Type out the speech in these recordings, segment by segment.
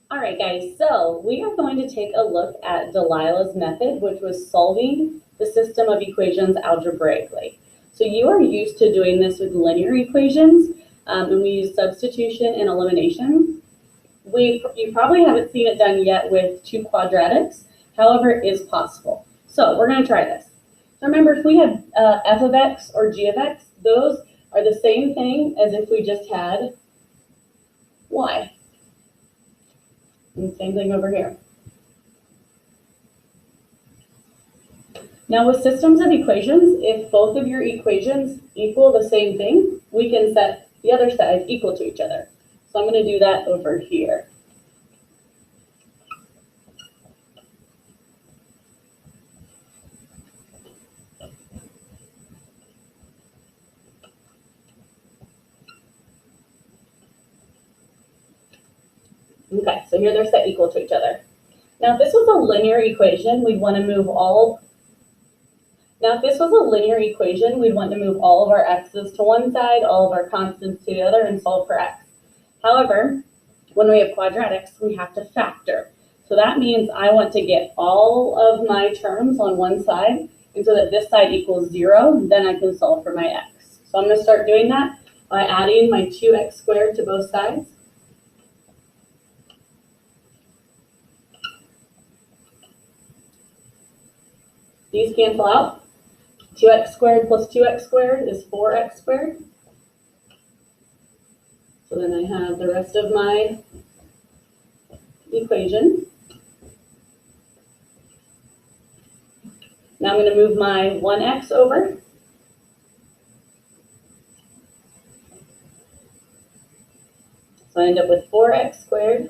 All right, guys, so we are going to take a look at Delilah's method, which was solving the system of equations algebraically. So you are used to doing this with linear equations, and we use substitution and elimination. You probably haven't seen it done yet with two quadratics. However, it is possible. So we're going to try this. So remember, if we had f of x or g of x, those are the same thing as if we just had y. And same thing over here. Now with systems of equations, if both of your equations equal the same thing, we can set the other side equal to each other. So I'm going to do that over here. Okay, so here they're set equal to each other. Now if this was a linear equation, we'd want to move all of our x's to one side, all of our constants to the other, and solve for x. However, when we have quadratics, we have to factor. So that means I want to get all of my terms on one side, and so that this side equals 0, then I can solve for my x. So I'm going to start doing that by adding my 2x squared to both sides. These cancel out. 2x squared plus 2x squared is 4x squared. So then I have the rest of my equation. Now I'm going to move my 1x over. So I end up with 4x squared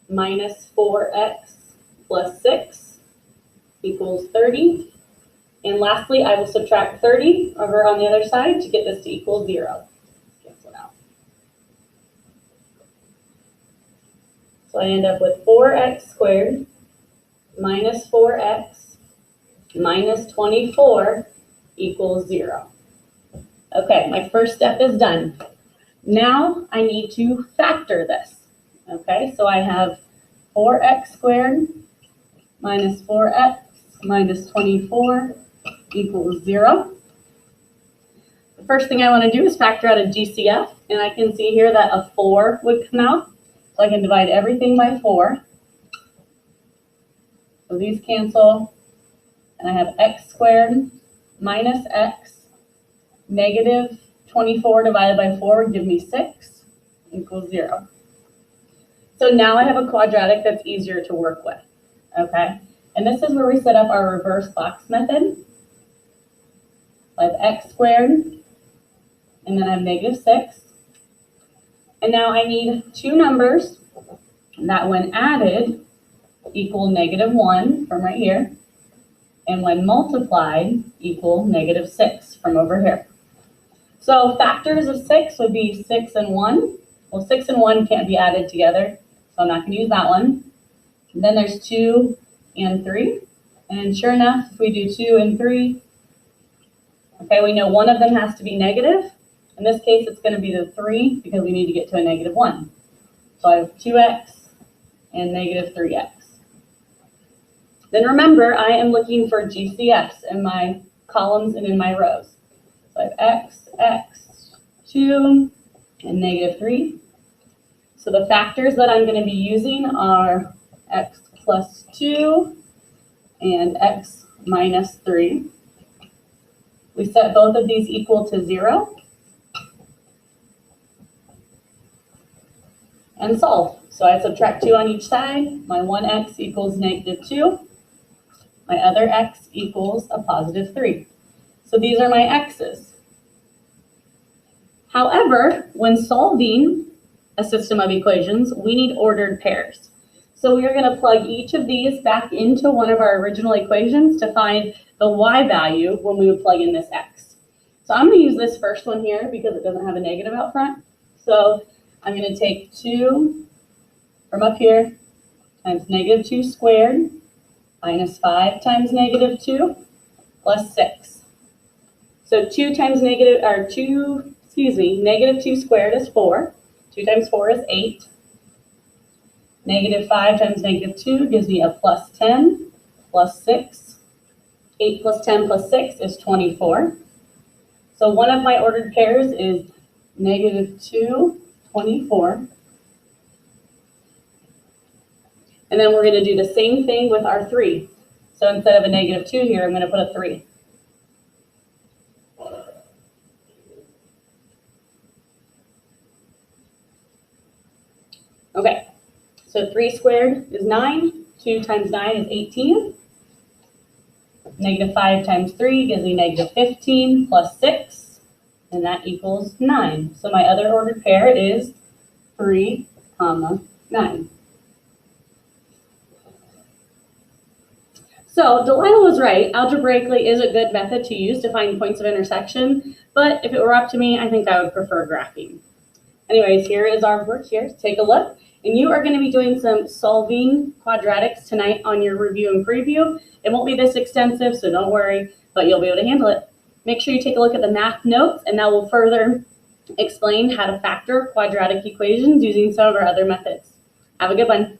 minus 4x plus 6 equals 30. And lastly, I will subtract 30 over on the other side to get this to equal 0. Cancel it out. So I end up with 4x squared minus 4x minus 24 equals 0. Okay, my first step is done. Now I need to factor this. Okay, so I have 4x squared minus 4x minus 24 equals 0. The first thing I want to do is factor out a GCF, and I can see here that a 4 would come out. So I can divide everything by 4. So these cancel, and I have x squared minus x negative 24 divided by 4 would give me 6 equals 0. So now I have a quadratic that's easier to work with. Okay, and this is where we set up our reverse box method. I have x squared, and then I have negative 6. And now I need two numbers that when added equal negative 1 from right here, and when multiplied equal negative 6 from over here. So factors of 6 would be 6 and 1. Well, 6 and 1 can't be added together, so I'm not going to use that one. And then there's 2 and 3. And sure enough, if we do 2 and 3, okay, we know one of them has to be negative. In this case, it's going to be the 3 because we need to get to a negative 1. So I have 2x and negative 3x. Then remember, I am looking for GCFs in my columns and in my rows. So I have x, x, 2, and negative 3. So the factors that I'm going to be using are x plus 2 and x minus 3. We set both of these equal to 0 and solve. So I subtract 2 on each side. My 1x equals negative 2. My other x equals a positive 3. So these are my x's. However, when solving a system of equations, we need ordered pairs. So we are going to plug each of these back into one of our original equations to find the y value when we would plug in this x. So I'm going to use this first one here because it doesn't have a negative out front. So I'm going to take 2 from up here times negative 2 squared minus 5 times negative 2 plus 6. So negative 2 squared is 4. 2 times 4 is 8. Negative 5 times negative 2 gives me a plus 10, plus 6. 8 plus 10 plus 6 is 24. So one of my ordered pairs is negative 2, 24. And then we're going to do the same thing with our 3. So instead of a negative 2 here, I'm going to put a 3. Okay, so 3 squared is 9. 2 times 9 is 18. Negative 5 times 3 gives me negative 15 plus 6, and that equals 9. So my other ordered pair is 3, 9. So Delilah was right. Algebraically is a good method to use to find points of intersection, but if it were up to me, I think I would prefer graphing. Anyways, here is our work here. Take a look. And you are going to be doing some solving quadratics tonight on your review and preview. It won't be this extensive, so don't worry, but you'll be able to handle it. Make sure you take a look at the math notes, and that will further explain how to factor quadratic equations using some of our other methods. Have a good one.